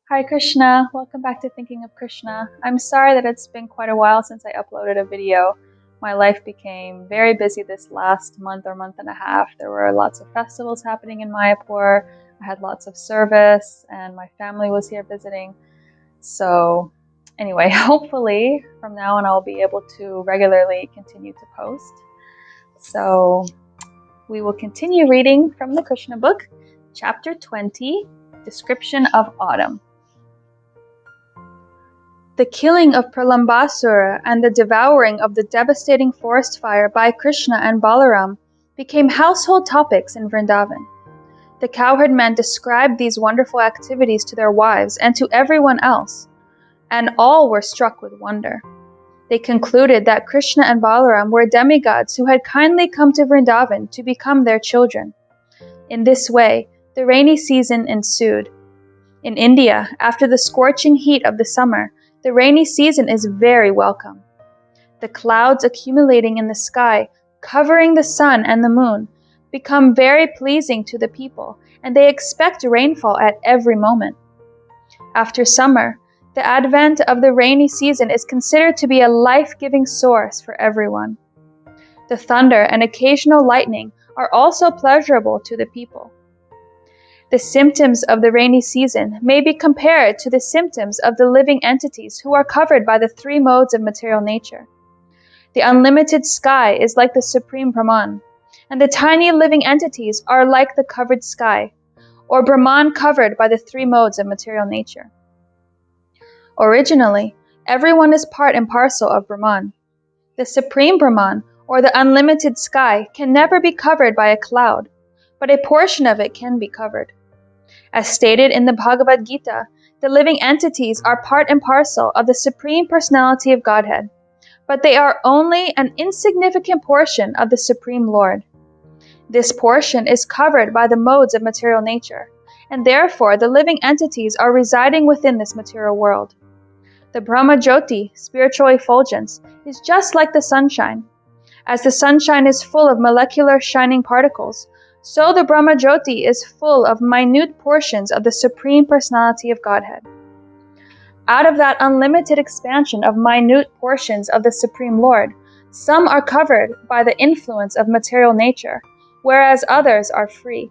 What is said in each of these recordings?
Hare Krishna, welcome back to Thinking of Krishna. I'm sorry that it's been quite a while since I uploaded a video. My life became very busy this last month or month and a half. There were lots of festivals happening in Mayapur. I had lots of service and my family was here visiting. So anyway, hopefully from now on I'll be able to regularly continue to post. So we will continue reading from the Krishna book, chapter 20, Description of Autumn. The killing of Pralambasura and the devouring of the devastating forest fire by Krishna and Balaram became household topics in Vrindavan. The cowherd men described these wonderful activities to their wives and to everyone else, and all were struck with wonder. They concluded that Krishna and Balaram were demigods who had kindly come to Vrindavan to become their children. In this way, the rainy season ensued. In India, after the scorching heat of the summer, the rainy season is very welcome. The clouds accumulating in the sky, covering the sun and the moon, become very pleasing to the people, and they expect rainfall at every moment. After summer, the advent of the rainy season is considered to be a life-giving source for everyone. The thunder and occasional lightning are also pleasurable to the people. The symptoms of the rainy season may be compared to the symptoms of the living entities who are covered by the three modes of material nature. The unlimited sky is like the supreme Brahman, and the tiny living entities are like the covered sky, or Brahman covered by the three modes of material nature. Originally, everyone is part and parcel of Brahman. The supreme Brahman, or the unlimited sky, can never be covered by a cloud, but a portion of it can be covered. As stated in the Bhagavad Gita, the living entities are part and parcel of the Supreme Personality of Godhead, but they are only an insignificant portion of the Supreme Lord. This portion is covered by the modes of material nature, and therefore the living entities are residing within this material world. The Brahma Jyoti, spiritual effulgence, is just like the sunshine. As the sunshine is full of molecular shining particles, so the Brahma Jyoti is full of minute portions of the Supreme Personality of Godhead. Out of that unlimited expansion of minute portions of the Supreme Lord, some are covered by the influence of material nature, whereas others are free.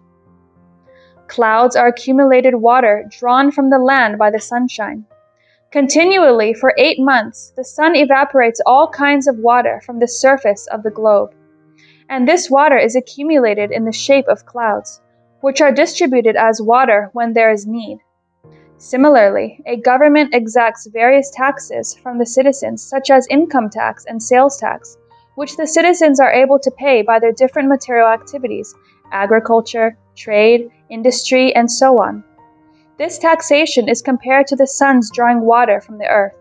Clouds are accumulated water drawn from the land by the sunshine. Continually for 8 months, the sun evaporates all kinds of water from the surface of the globe. And this water is accumulated in the shape of clouds, which are distributed as water when there is need. Similarly, a government exacts various taxes from the citizens, such as income tax and sales tax, which the citizens are able to pay by their different material activities, agriculture, trade, industry, and so on. This taxation is compared to the sun's drawing water from the earth.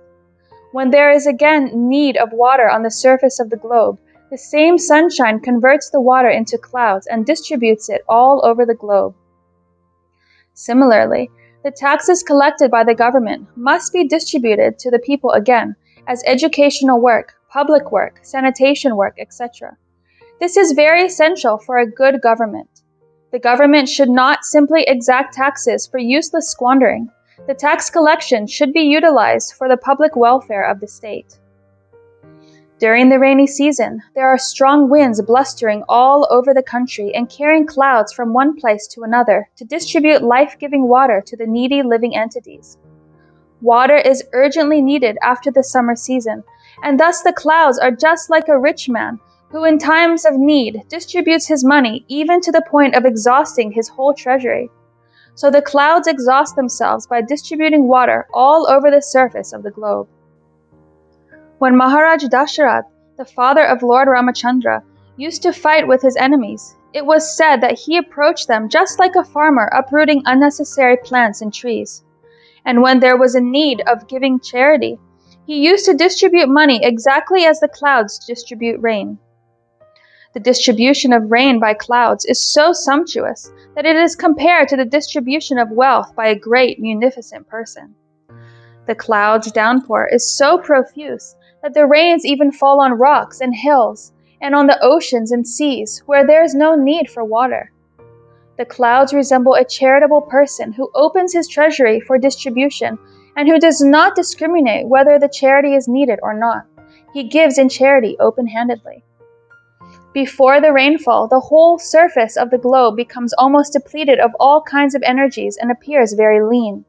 When there is again need of water on the surface of the globe, the same sunshine converts the water into clouds and distributes it all over the globe. Similarly, the taxes collected by the government must be distributed to the people again as educational work, public work, sanitation work, etc. This is very essential for a good government. The government should not simply exact taxes for useless squandering. The tax collection should be utilized for the public welfare of the state. During the rainy season, there are strong winds blustering all over the country and carrying clouds from one place to another to distribute life-giving water to the needy living entities. Water is urgently needed after the summer season, and thus the clouds are just like a rich man who in times of need distributes his money even to the point of exhausting his whole treasury. So the clouds exhaust themselves by distributing water all over the surface of the globe. When Maharaj Dasharath, the father of Lord Ramachandra, used to fight with his enemies, it was said that he approached them just like a farmer uprooting unnecessary plants and trees. And when there was a need of giving charity, he used to distribute money exactly as the clouds distribute rain. The distribution of rain by clouds is so sumptuous that it is compared to the distribution of wealth by a great, munificent person. The clouds' downpour is so profuse that the rains even fall on rocks and hills, and on the oceans and seas where there is no need for water. The clouds resemble a charitable person who opens his treasury for distribution and who does not discriminate whether the charity is needed or not. He gives in charity open-handedly. Before the rainfall, the whole surface of the globe becomes almost depleted of all kinds of energies and appears very lean.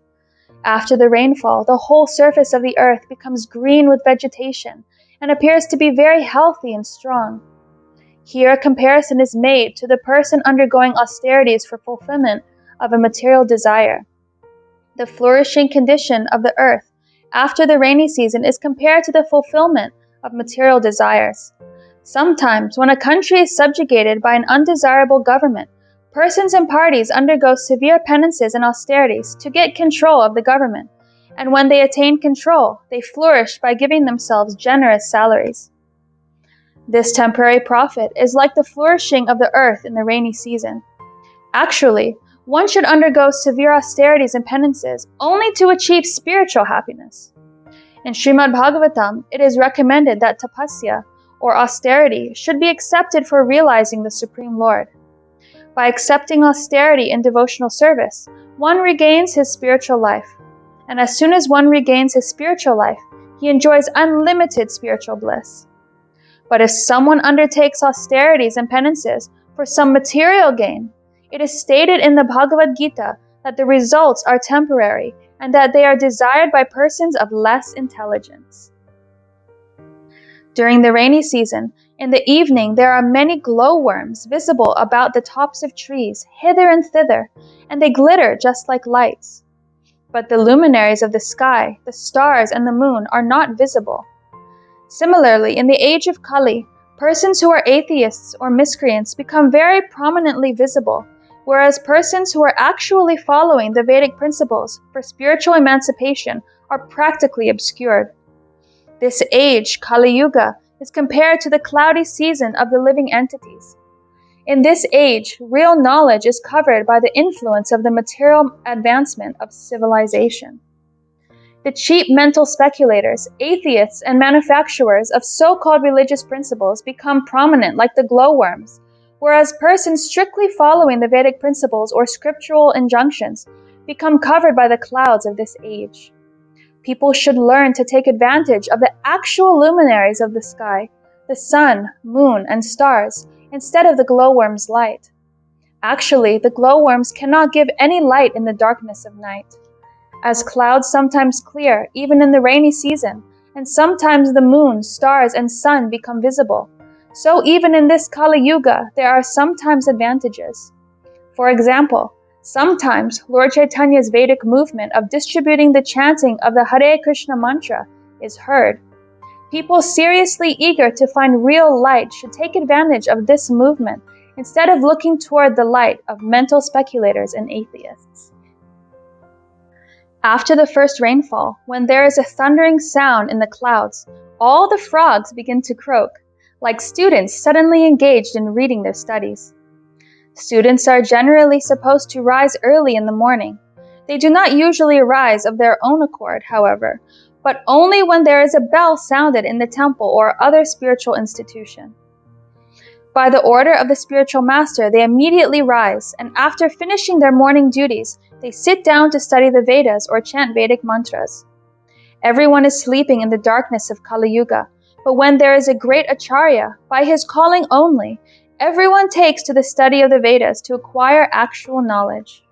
After the rainfall, the whole surface of the earth becomes green with vegetation and appears to be very healthy and strong. Here a comparison is made to the person undergoing austerities for fulfillment of a material desire. The flourishing condition of the earth after the rainy season is compared to the fulfillment of material desires. Sometimes, when a country is subjugated by an undesirable government, persons and parties undergo severe penances and austerities to get control of the government, and when they attain control, they flourish by giving themselves generous salaries. This temporary profit is like the flourishing of the earth in the rainy season. Actually, one should undergo severe austerities and penances only to achieve spiritual happiness. In Srimad Bhagavatam, it is recommended that tapasya, or austerity, should be accepted for realizing the Supreme Lord. By accepting austerity in devotional service, one regains his spiritual life. And as soon as one regains his spiritual life, he enjoys unlimited spiritual bliss. But if someone undertakes austerities and penances for some material gain, it is stated in the Bhagavad Gita that the results are temporary and that they are desired by persons of less intelligence. During the rainy season, in the evening there are many glowworms visible about the tops of trees, hither and thither, and they glitter just like lights. But the luminaries of the sky, the stars and the moon, are not visible. Similarly, in the age of Kali, persons who are atheists or miscreants become very prominently visible, whereas persons who are actually following the Vedic principles for spiritual emancipation are practically obscured. This age, Kali Yuga, is compared to the cloudy season of the living entities. In this age, real knowledge is covered by the influence of the material advancement of civilization. The cheap mental speculators, atheists, and manufacturers of so-called religious principles become prominent like the glowworms, whereas persons strictly following the Vedic principles or scriptural injunctions become covered by the clouds of this age. People should learn to take advantage of the actual luminaries of the sky, the sun, moon, and stars, instead of the glowworm's light. Actually, the glowworms cannot give any light in the darkness of night. As clouds sometimes clear, even in the rainy season, and sometimes the moon, stars, and sun become visible, so even in this Kali Yuga, there are sometimes advantages. For example, sometimes Lord Chaitanya's Vedic movement of distributing the chanting of the Hare Krishna mantra is heard. People seriously eager to find real light should take advantage of this movement instead of looking toward the light of mental speculators and atheists. After the first rainfall, when there is a thundering sound in the clouds, all the frogs begin to croak, like students suddenly engaged in reading their studies. Students are generally supposed to rise early in the morning. They do not usually rise of their own accord, however, but only when there is a bell sounded in the temple or other spiritual institution. By the order of the spiritual master, they immediately rise, and after finishing their morning duties, they sit down to study the Vedas or chant Vedic mantras. Everyone is sleeping in the darkness of Kali Yuga, but when there is a great acharya, by his calling only, everyone takes to the study of the Vedas to acquire actual knowledge.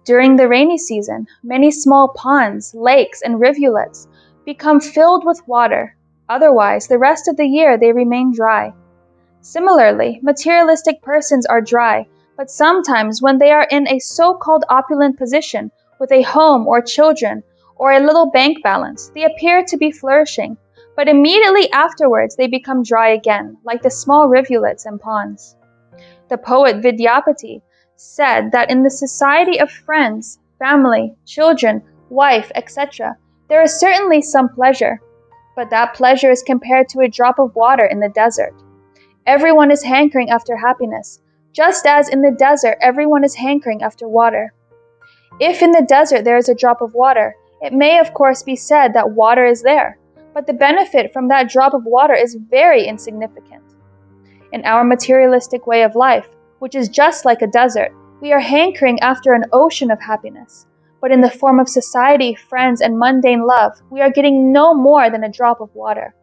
During the rainy season, many small ponds, lakes, and rivulets become filled with water. Otherwise, the rest of the year they remain dry. Similarly, materialistic persons are dry, but sometimes when they are in a so-called opulent position with a home or children or a little bank balance, they appear to be flourishing, but immediately afterwards they become dry again, like the small rivulets and ponds. The poet Vidyapati said that in the society of friends, family, children, wife, etc., there is certainly some pleasure, but that pleasure is compared to a drop of water in the desert. Everyone is hankering after happiness, just as in the desert everyone is hankering after water. If in the desert there is a drop of water, it may of course be said that water is there, but the benefit from that drop of water is very insignificant. In our materialistic way of life, which is just like a desert, we are hankering after an ocean of happiness. But in the form of society, friends, and mundane love, we are getting no more than a drop of water.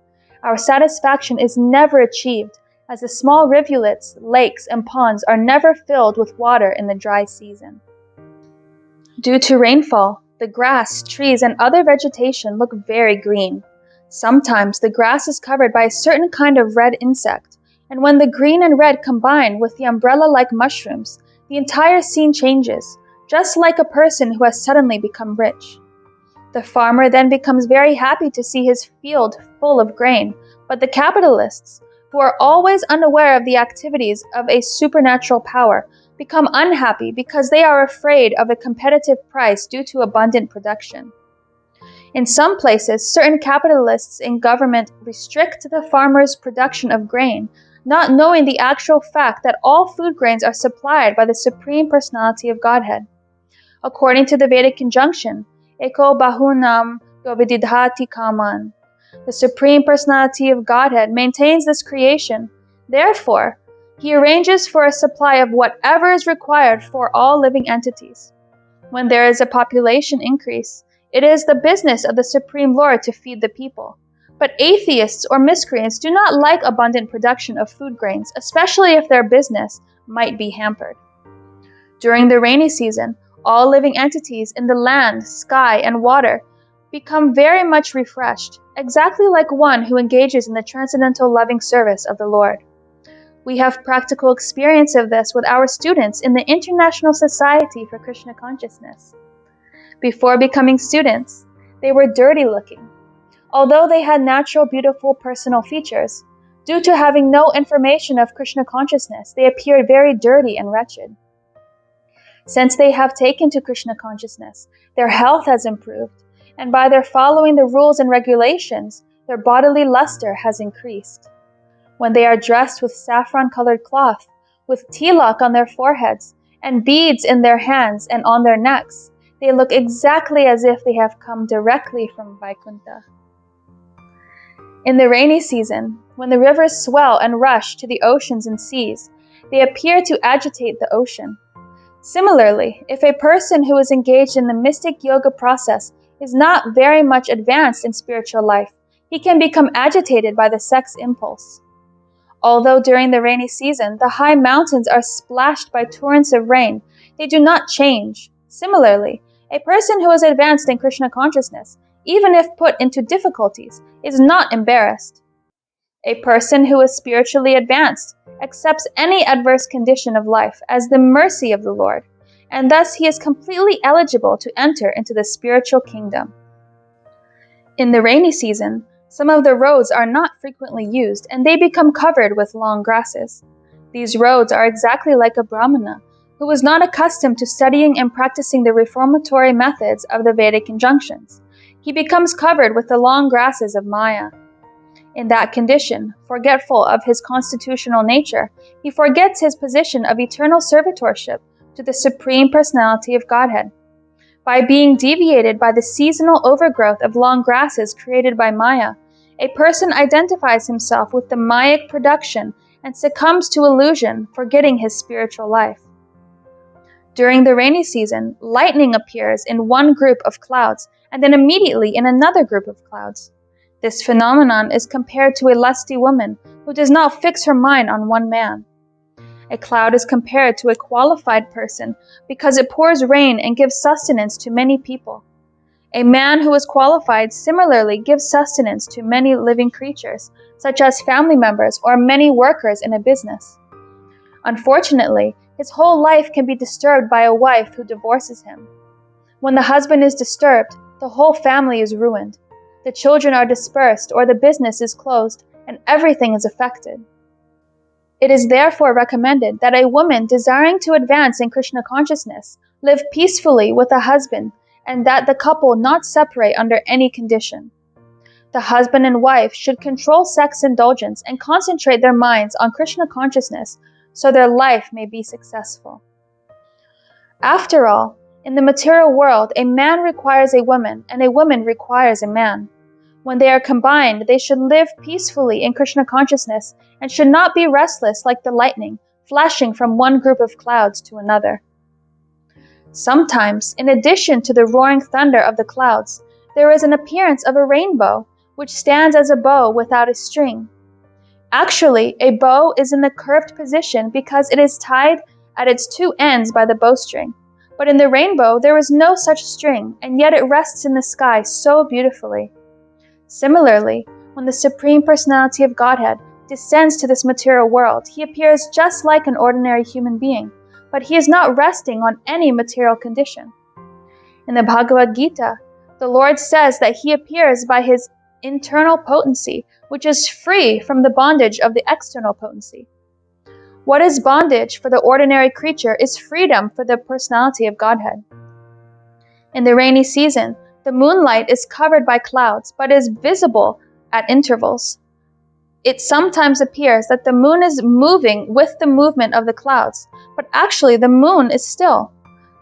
Our satisfaction is never achieved, as the small rivulets, lakes, and ponds are never filled with water in the dry season. Due to rainfall, the grass, trees, and other vegetation look very green. Sometimes the grass is covered by a certain kind of red insect, and when the green and red combine with the umbrella-like mushrooms, the entire scene changes, just like a person who has suddenly become rich. The farmer then becomes very happy to see his field full of grain, but the capitalists, who are always unaware of the activities of a supernatural power, become unhappy because they are afraid of a competitive price due to abundant production. In some places, certain capitalists in government restrict the farmer's production of grain, not knowing the actual fact that all food grains are supplied by the Supreme Personality of Godhead. According to the Vedic conjunction, Eko Bahunam Govididhati Kaman, the Supreme Personality of Godhead maintains this creation. Therefore, He arranges for a supply of whatever is required for all living entities. When there is a population increase, it is the business of the Supreme Lord to feed the people. But atheists or miscreants do not like abundant production of food grains, especially if their business might be hampered. During the rainy season, all living entities in the land, sky, and water become very much refreshed, exactly like one who engages in the transcendental loving service of the Lord. We have practical experience of this with our students in the International Society for Krishna Consciousness. Before becoming students, they were dirty looking. Although they had natural, beautiful personal features, due to having no information of Krishna consciousness, they appeared very dirty and wretched. Since they have taken to Krishna consciousness, their health has improved, and by their following the rules and regulations, their bodily luster has increased. When they are dressed with saffron-colored cloth, with tilak on their foreheads, and beads in their hands and on their necks, they look exactly as if they have come directly from Vaikuntha. In the rainy season, when the rivers swell and rush to the oceans and seas, they appear to agitate the ocean. Similarly, if a person who is engaged in the mystic yoga process is not very much advanced in spiritual life, he can become agitated by the sex impulse. Although during the rainy season, the high mountains are splashed by torrents of rain, they do not change. Similarly, a person who is advanced in Krishna consciousness, even if put into difficulties, is not embarrassed. A person who is spiritually advanced accepts any adverse condition of life as the mercy of the Lord, and thus he is completely eligible to enter into the spiritual kingdom. In the rainy season, some of the roads are not frequently used, and they become covered with long grasses. These roads are exactly like a Brahmana, who was not accustomed to studying and practicing the reformatory methods of the Vedic injunctions. He becomes covered with the long grasses of Maya. In that condition, forgetful of his constitutional nature, he forgets his position of eternal servitorship to the Supreme Personality of Godhead. By being deviated by the seasonal overgrowth of long grasses created by Maya, a person identifies himself with the Mayic production and succumbs to illusion, forgetting his spiritual life. During the rainy season, lightning appears in one group of clouds and then immediately in another group of clouds. This phenomenon is compared to a lusty woman who does not fix her mind on one man. A cloud is compared to a qualified person because it pours rain and gives sustenance to many people. A man who is qualified similarly gives sustenance to many living creatures, such as family members or many workers in a business. Unfortunately, his whole life can be disturbed by a wife who divorces him. When the husband is disturbed, the whole family is ruined. The children are dispersed or the business is closed, and everything is affected. It is therefore recommended that a woman desiring to advance in Krishna consciousness live peacefully with a husband, and that the couple not separate under any condition. The husband and wife should control sex indulgence and concentrate their minds on Krishna consciousness so their life may be successful. After all, in the material world, a man requires a woman and a woman requires a man. When they are combined, they should live peacefully in Krishna consciousness and should not be restless like the lightning, flashing from one group of clouds to another. Sometimes, in addition to the roaring thunder of the clouds, there is an appearance of a rainbow, which stands as a bow without a string. Actually, a bow is in the curved position because it is tied at its two ends by the bowstring. But in the rainbow, there is no such string, and yet it rests in the sky so beautifully. Similarly, when the Supreme Personality of Godhead descends to this material world, he appears just like an ordinary human being, but he is not resting on any material condition. In the Bhagavad Gita, the Lord says that he appears by his internal potency, which is free from the bondage of the external potency. What is bondage for the ordinary creature is freedom for the personality of Godhead. In the rainy season, the moonlight is covered by clouds, but is visible at intervals. It sometimes appears that the moon is moving with the movement of the clouds, but actually the moon is still.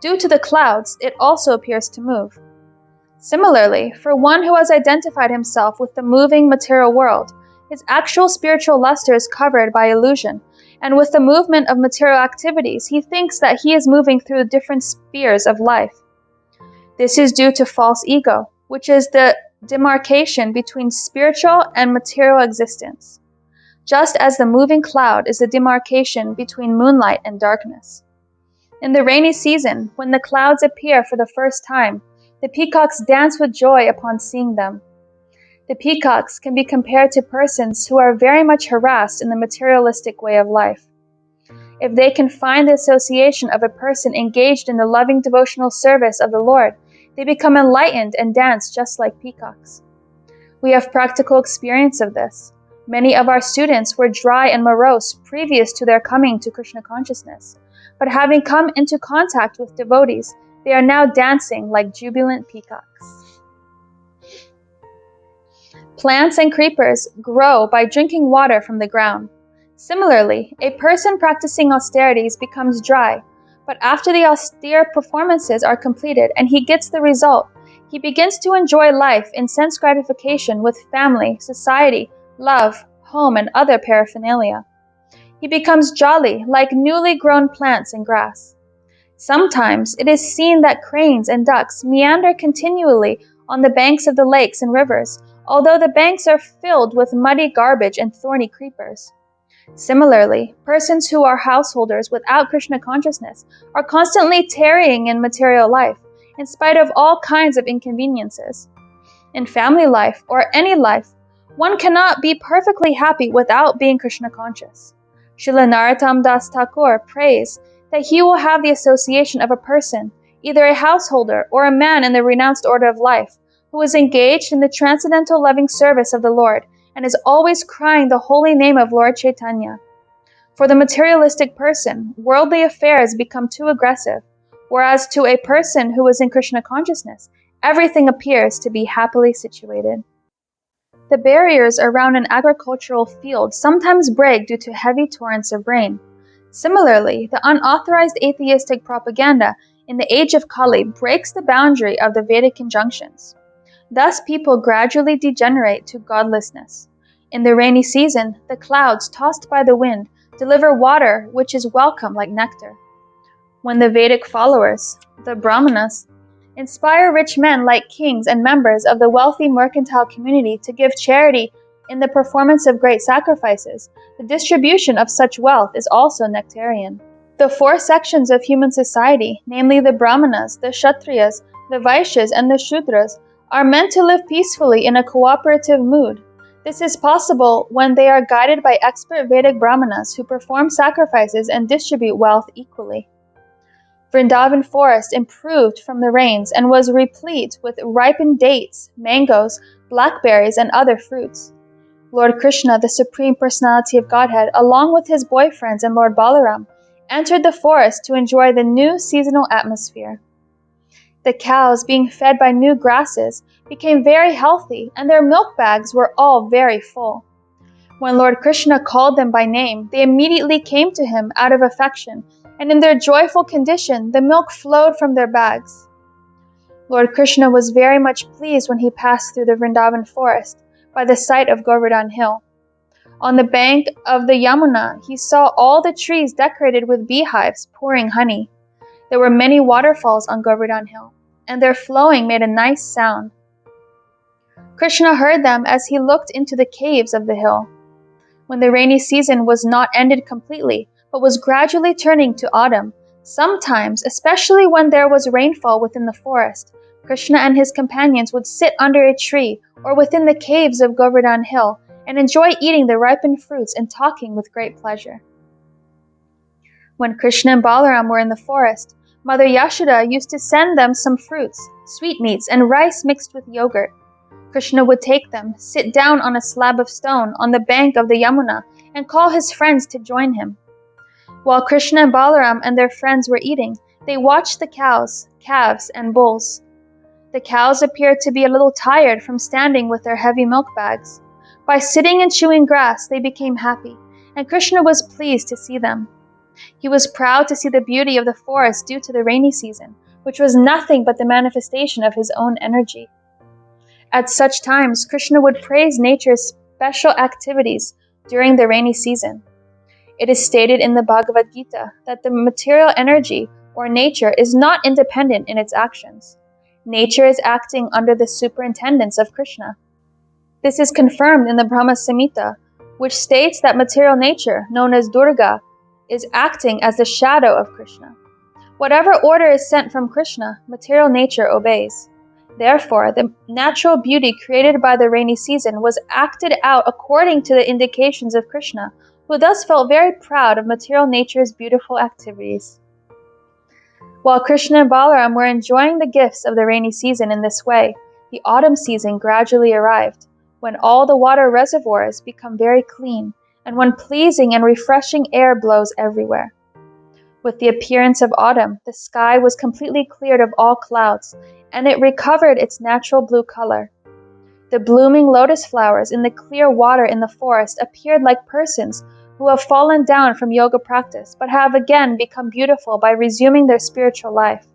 Due to the clouds, it also appears to move. Similarly, for one who has identified himself with the moving material world, his actual spiritual luster is covered by illusion, and with the movement of material activities, he thinks that he is moving through different spheres of life. This is due to false ego, which is the demarcation between spiritual and material existence, just as the moving cloud is the demarcation between moonlight and darkness. In the rainy season, when the clouds appear for the first time, the peacocks dance with joy upon seeing them. The peacocks can be compared to persons who are very much harassed in the materialistic way of life. If they can find the association of a person engaged in the loving devotional service of the Lord, they become enlightened and dance just like peacocks. We have practical experience of this. Many of our students were dry and morose previous to their coming to Krishna consciousness, but having come into contact with devotees, they are now dancing like jubilant peacocks. Plants and creepers grow by drinking water from the ground. Similarly, a person practicing austerities becomes dry, but after the austere performances are completed and he gets the result, he begins to enjoy life in sense gratification with family, society, love, home, and other paraphernalia. He becomes jolly like newly grown plants and grass. Sometimes it is seen that cranes and ducks meander continually on the banks of the lakes and rivers, although the banks are filled with muddy garbage and thorny creepers. Similarly, persons who are householders without Krishna consciousness are constantly tarrying in material life, in spite of all kinds of inconveniences. In family life or any life, one cannot be perfectly happy without being Krishna conscious. Srila Narottam Das Thakur prays that he will have the association of a person, either a householder or a man in the renounced order of life, who is engaged in the transcendental loving service of the Lord and is always crying the holy name of Lord Chaitanya. For the materialistic person, worldly affairs become too aggressive, whereas to a person who is in Krishna consciousness, everything appears to be happily situated. The barriers around an agricultural field sometimes break due to heavy torrents of rain. Similarly, the unauthorized atheistic propaganda in the age of Kali breaks the boundary of the Vedic injunctions. Thus, people gradually degenerate to godlessness. In the rainy season, the clouds, tossed by the wind, deliver water which is welcome like nectar. When the Vedic followers, the Brahmanas, inspire rich men like kings and members of the wealthy mercantile community to give charity in the performance of great sacrifices, the distribution of such wealth is also nectarian. The four sections of human society, namely the Brahmanas, the Kshatriyas, the Vaishyas, and the Shudras, are meant to live peacefully in a cooperative mood. This is possible when they are guided by expert Vedic Brahmanas who perform sacrifices and distribute wealth equally. Vrindavan forest improved from the rains and was replete with ripened dates, mangoes, blackberries, and other fruits. Lord Krishna, the Supreme Personality of Godhead, along with his boyfriends and Lord Balaram, entered the forest to enjoy the new seasonal atmosphere. The cows, being fed by new grasses, became very healthy, and their milk bags were all very full. When Lord Krishna called them by name, they immediately came to him out of affection, and in their joyful condition, the milk flowed from their bags. Lord Krishna was very much pleased when he passed through the Vrindavan forest by the site of Govardhan Hill. On the bank of the Yamuna, he saw all the trees decorated with beehives pouring honey. There were many waterfalls on Govardhan Hill, and their flowing made a nice sound. Krishna heard them as he looked into the caves of the hill. When the rainy season was not ended completely, but was gradually turning to autumn, sometimes, especially when there was rainfall within the forest, Krishna and his companions would sit under a tree or within the caves of Govardhan Hill and enjoy eating the ripened fruits and talking with great pleasure. When Krishna and Balaram were in the forest, Mother Yashoda used to send them some fruits, sweetmeats, and rice mixed with yogurt. Krishna would take them, sit down on a slab of stone on the bank of the Yamuna, and call his friends to join him. While Krishna and Balaram and their friends were eating, they watched the cows, calves, and bulls. The cows appeared to be a little tired from standing with their heavy milk bags. By sitting and chewing grass, they became happy, and Krishna was pleased to see them. He was proud to see the beauty of the forest due to the rainy season, which was nothing but the manifestation of his own energy. At such times, Krishna would praise nature's special activities during the rainy season. It is stated in the Bhagavad Gita that the material energy, or nature, is not independent in its actions. Nature is acting under the superintendence of Krishna. This is confirmed in the Brahma Samhita, which states that material nature, known as Durga, is acting as the shadow of Krishna. Whatever order is sent from Krishna, material nature obeys. Therefore, the natural beauty created by the rainy season was acted out according to the indications of Krishna, who thus felt very proud of material nature's beautiful activities. While Krishna and Balaram were enjoying the gifts of the rainy season in this way, the autumn season gradually arrived, when all the water reservoirs become very clean, and when pleasing and refreshing air blows everywhere. With the appearance of autumn, the sky was completely cleared of all clouds, and it recovered its natural blue color. The blooming lotus flowers in the clear water in the forest appeared like persons who have fallen down from yoga practice, but have again become beautiful by resuming their spiritual life.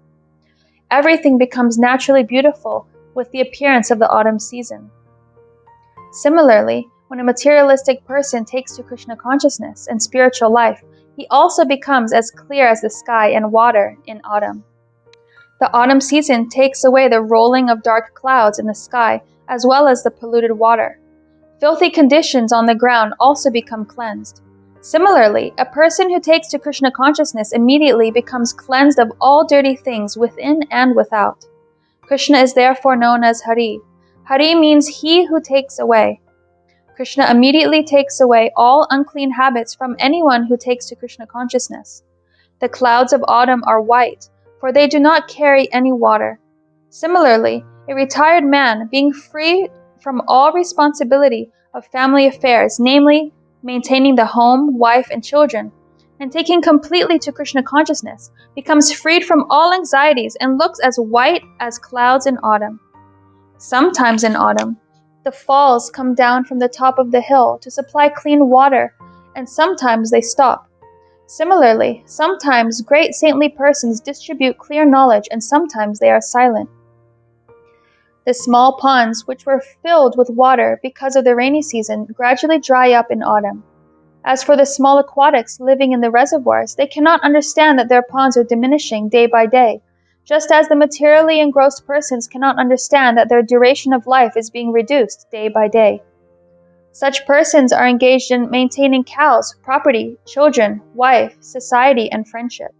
Everything becomes naturally beautiful with the appearance of the autumn season. Similarly, when a materialistic person takes to Krishna consciousness and spiritual life, he also becomes as clear as the sky and water in autumn. The autumn season takes away the rolling of dark clouds in the sky, as well as the polluted water. Filthy conditions on the ground also become cleansed. Similarly, a person who takes to Krishna consciousness immediately becomes cleansed of all dirty things within and without. Krishna is therefore known as Hare. Hare means he who takes away. Krishna immediately takes away all unclean habits from anyone who takes to Krishna consciousness. The clouds of autumn are white, for they do not carry any water. Similarly, a retired man, being free from all responsibility of family affairs, namely maintaining the home, wife, and children, and taking completely to Krishna consciousness, becomes freed from all anxieties and looks as white as clouds in autumn. Sometimes in autumn, the falls come down from the top of the hill to supply clean water, and sometimes they stop. Similarly, sometimes great saintly persons distribute clear knowledge, and sometimes they are silent. The small ponds, which were filled with water because of the rainy season, gradually dry up in autumn. As for the small aquatics living in the reservoirs, they cannot understand that their ponds are diminishing day by day, just as the materially engrossed persons cannot understand that their duration of life is being reduced day by day. Such persons are engaged in maintaining cows, property, children, wife, society, and friendship.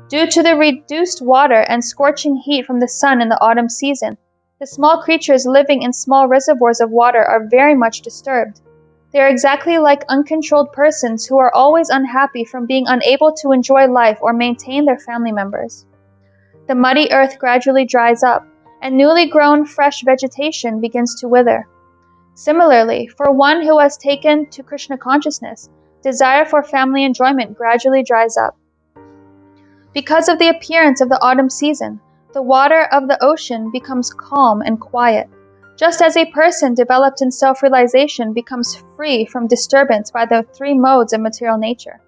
Due to the reduced water and scorching heat from the sun in the autumn season, the small creatures living in small reservoirs of water are very much disturbed. They are exactly like uncontrolled persons who are always unhappy from being unable to enjoy life or maintain their family members. The muddy earth gradually dries up, and newly grown fresh vegetation begins to wither. Similarly, for one who has taken to Krishna consciousness, desire for family enjoyment gradually dries up. Because of the appearance of the autumn season, the water of the ocean becomes calm and quiet, just as a person developed in self-realization becomes free from disturbance by the three modes of material nature.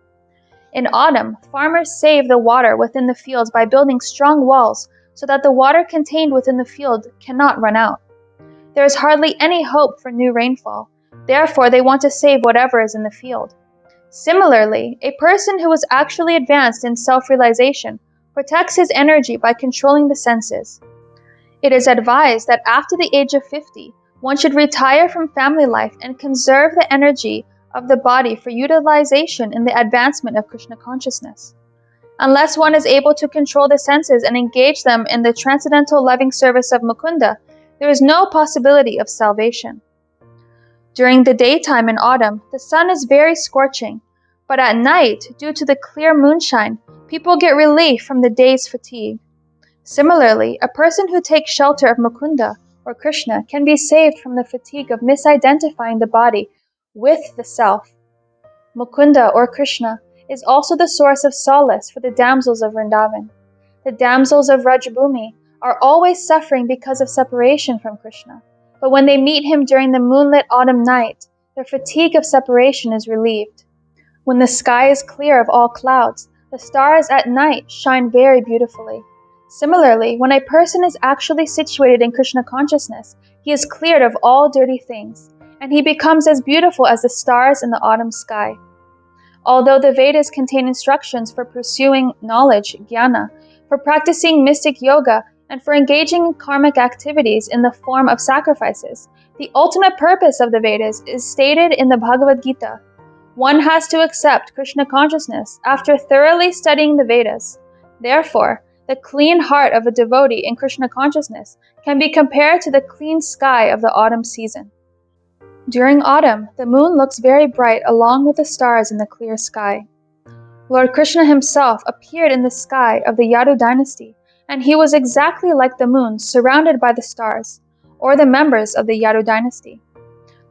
In autumn, farmers save the water within the fields by building strong walls so that the water contained within the field cannot run out. There is hardly any hope for new rainfall, Therefore, they want to save whatever is in the field. Similarly, a person who is actually advanced in self-realization protects his energy by controlling the senses. It is advised that after the age of 50, one should retire from family life and conserve the energy of the body for utilization in the advancement of Krishna consciousness. Unless one is able to control the senses and engage them in the transcendental loving service of Mukunda, there is no possibility of salvation. During the daytime in autumn, the sun is very scorching, but at night, due to the clear moonshine, people get relief from the day's fatigue. Similarly, a person who takes shelter of Mukunda or Krishna can be saved from the fatigue of misidentifying the body with the self. Mukunda or Krishna is also the source of solace for the damsels of Vrindavan. The damsels of Rajbhumi are always suffering because of separation from Krishna, but when they meet him during the moonlit autumn night, their fatigue of separation is relieved. When the sky is clear of all clouds, the stars at night shine very beautifully. Similarly, when a person is actually situated in Krishna consciousness, he is cleared of all dirty things, and he becomes as beautiful as the stars in the autumn sky. Although the Vedas contain instructions for pursuing knowledge, jnana, for practicing mystic yoga, and for engaging in karmic activities in the form of sacrifices, the ultimate purpose of the Vedas is stated in the Bhagavad Gita. One has to accept Krishna consciousness after thoroughly studying the Vedas. Therefore, the clean heart of a devotee in Krishna consciousness can be compared to the clean sky of the autumn season. During autumn, the moon looks very bright along with the stars in the clear sky. Lord Krishna himself appeared in the sky of the Yadu dynasty, and he was exactly like the moon surrounded by the stars, or the members of the Yadu dynasty.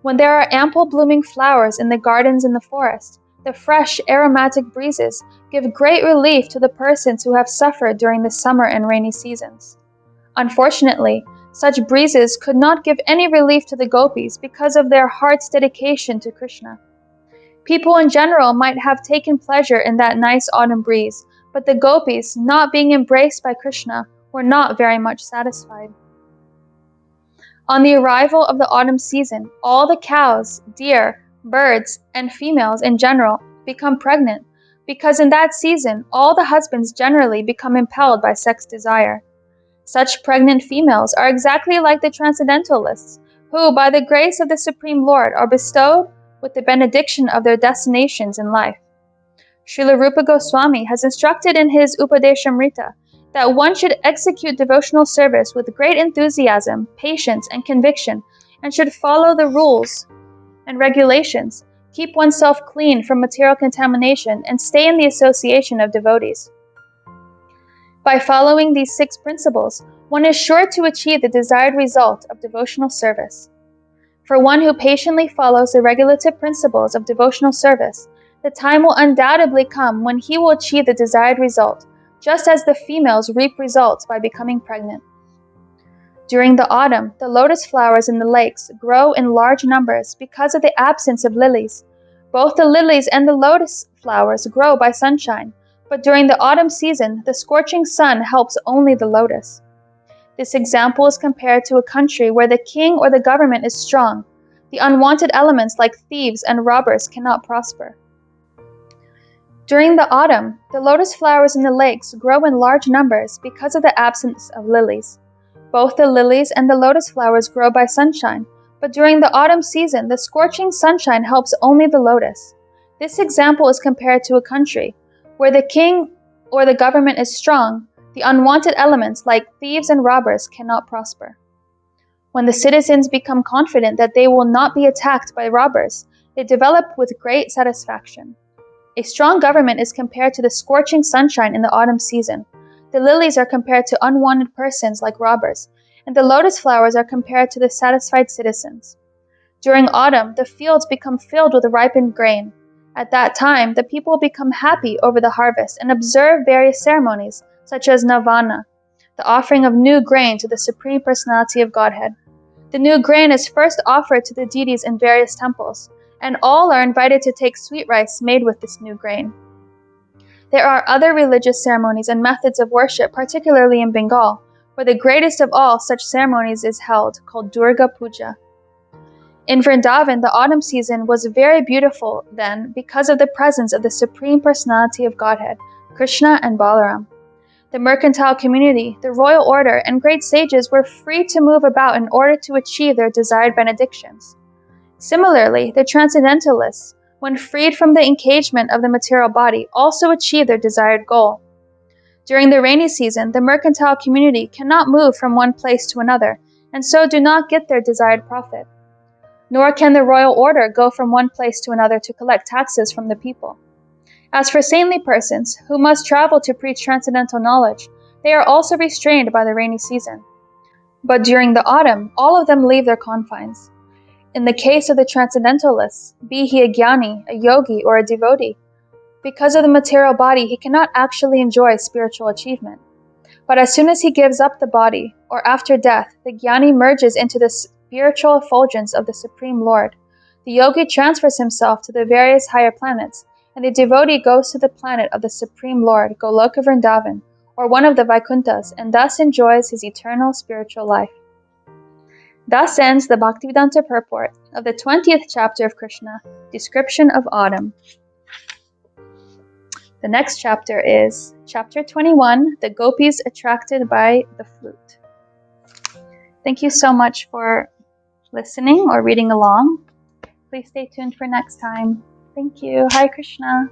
When there are ample blooming flowers in the gardens in the forest, the fresh aromatic breezes give great relief to the persons who have suffered during the summer and rainy seasons. Unfortunately, such breezes could not give any relief to the gopis because of their heart's dedication to Krishna. People in general might have taken pleasure in that nice autumn breeze, but the gopis, not being embraced by Krishna, were not very much satisfied. On the arrival of the autumn season, all the cows, deer, birds, and females in general become pregnant, because in that season all the husbands generally become impelled by sex desire. Such pregnant females are exactly like the transcendentalists, who, by the grace of the Supreme Lord, are bestowed with the benediction of their destinations in life. Srila Rupa Goswami has instructed in his Upadeshamrita that one should execute devotional service with great enthusiasm, patience, and conviction, and should follow the rules and regulations, keep oneself clean from material contamination, and stay in the association of devotees. By following these 6 principles, one is sure to achieve the desired result of devotional service. For one who patiently follows the regulative principles of devotional service, the time will undoubtedly come when he will achieve the desired result, just as the females reap results by becoming pregnant. During the autumn, the lotus flowers in the lakes grow in large numbers because of the absence of lilies. Both the lilies and the lotus flowers grow by sunshine, but during the autumn season, the scorching sun helps only the lotus. This example is compared to a country where the king or the government is strong. The unwanted elements like thieves and robbers cannot prosper. During the autumn, the lotus flowers in the lakes grow in large numbers because of the absence of lilies. Both the lilies and the lotus flowers grow by sunshine, but during the autumn season, the scorching sunshine helps only the lotus. This example is compared to a country where the king or the government is strong. The unwanted elements like thieves and robbers cannot prosper. When the citizens become confident that they will not be attacked by robbers, they develop with great satisfaction. A strong government is compared to the scorching sunshine in the autumn season. The lilies are compared to unwanted persons like robbers, and the lotus flowers are compared to the satisfied citizens. During autumn, the fields become filled with ripened grain. At that time, the people become happy over the harvest and observe various ceremonies, such as Navana, the offering of new grain to the Supreme Personality of Godhead. The new grain is first offered to the deities in various temples, and all are invited to take sweet rice made with this new grain. There are other religious ceremonies and methods of worship, particularly in Bengal, where the greatest of all such ceremonies is held, called Durga Puja. In Vrindavan, the autumn season was very beautiful then because of the presence of the Supreme Personality of Godhead, Krishna and Balaram. The mercantile community, the royal order, and great sages were free to move about in order to achieve their desired benedictions. Similarly, the transcendentalists, when freed from the engagement of the material body, also achieved their desired goal. During the rainy season, the mercantile community cannot move from one place to another, and so do not get their desired profit. Nor can the royal order go from one place to another to collect taxes from the people. As for saintly persons, who must travel to preach transcendental knowledge, they are also restrained by the rainy season. But during the autumn, all of them leave their confines. In the case of the transcendentalists, be he a jnani, a yogi, or a devotee, because of the material body, he cannot actually enjoy spiritual achievement. But as soon as he gives up the body, or after death, the jnani merges into the spiritual effulgence of the Supreme Lord. The yogi transfers himself to the various higher planets, and the devotee goes to the planet of the Supreme Lord, Goloka Vrindavan, or one of the Vaikunthas, and thus enjoys his eternal spiritual life. Thus ends the Bhaktivedanta purport of the 20th chapter of Krishna, Description of Autumn. The next chapter is chapter 21, the gopis attracted by the flute. Thank you so much for listening or reading along. Please stay tuned for next time. Thank you. Hare Krishna.